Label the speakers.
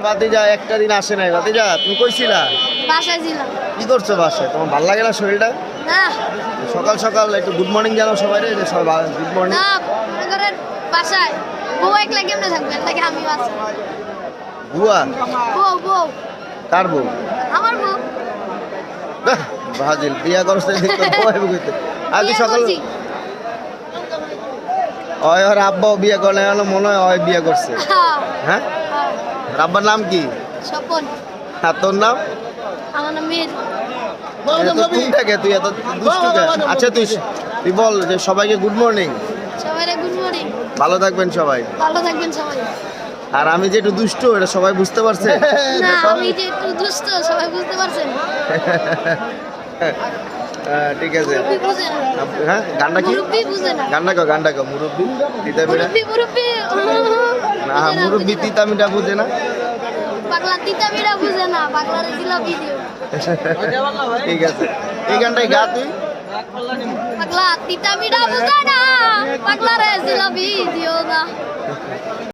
Speaker 1: ভাতিজা একটা দিন আসে নাই। ভাতিজা তুমি কইছিলা
Speaker 2: বাসায় ছিলাম।
Speaker 1: কি করছো বাসায়? তোমার ভালো লাগে না শরীরটা?
Speaker 2: না
Speaker 1: সকাল সকাল একটু গুড মর্নিং জানাও সবাই রে, যে সবাই গুড মর্নিং।
Speaker 2: না মনে করেন বাসায় বউ একলা কেমনে থাকবেন নাকি আমি বাসায়
Speaker 1: বুয়া?
Speaker 2: বউ
Speaker 1: কার বউ?
Speaker 2: আমার বউ
Speaker 1: বাহ, বাজিল বিয়া করছে আজ সকাল
Speaker 2: করছি।
Speaker 1: ওই ওর আব্বাও বিয়ে করে না, মনে হয় ওই বিয়ে করছে।
Speaker 2: হ্যাঁ,
Speaker 1: হ্যাঁ,
Speaker 2: হ্যাঁ।
Speaker 1: ওর আব্বার নাম কি?
Speaker 2: স্বপন।
Speaker 1: আর তোর নাম?
Speaker 2: আমার নাম মেহের।
Speaker 1: কোনটাকে তুই এত দুষ্টু কে? আচ্ছা তুই তুই বল যে সবাইকে গুড মর্নিং।
Speaker 2: সবাই গুড মর্নিং।
Speaker 1: ভালো থাকবেন সবাই।
Speaker 2: ভালো থাকবেন সবাই।
Speaker 1: আর আমি যে একটু দুষ্টু এটা সবাই বুঝতে পারছে?
Speaker 2: না আমি যে একটু দুষ্ট সবাই বুঝতে পারছেন।
Speaker 1: ঠিক আছে।
Speaker 2: মুরব্বি বুঝে না।
Speaker 1: হ্যাঁ, গানটা কি?
Speaker 2: মুরব্বি বুঝে না।
Speaker 1: গানটা কো মুরব্বি তিতা মিঠা।
Speaker 2: মুরব্বি
Speaker 1: না, মুরব্বি তিতা মিঠা বুঝে না।
Speaker 2: পাগলা তিতা মিরা বুঝে না, পাগলারে দিলা ভিডিও।
Speaker 1: ঠিক আছে, এই গানটাই গা তুই।
Speaker 2: পাগলা তিতা মিরা বুঝে না,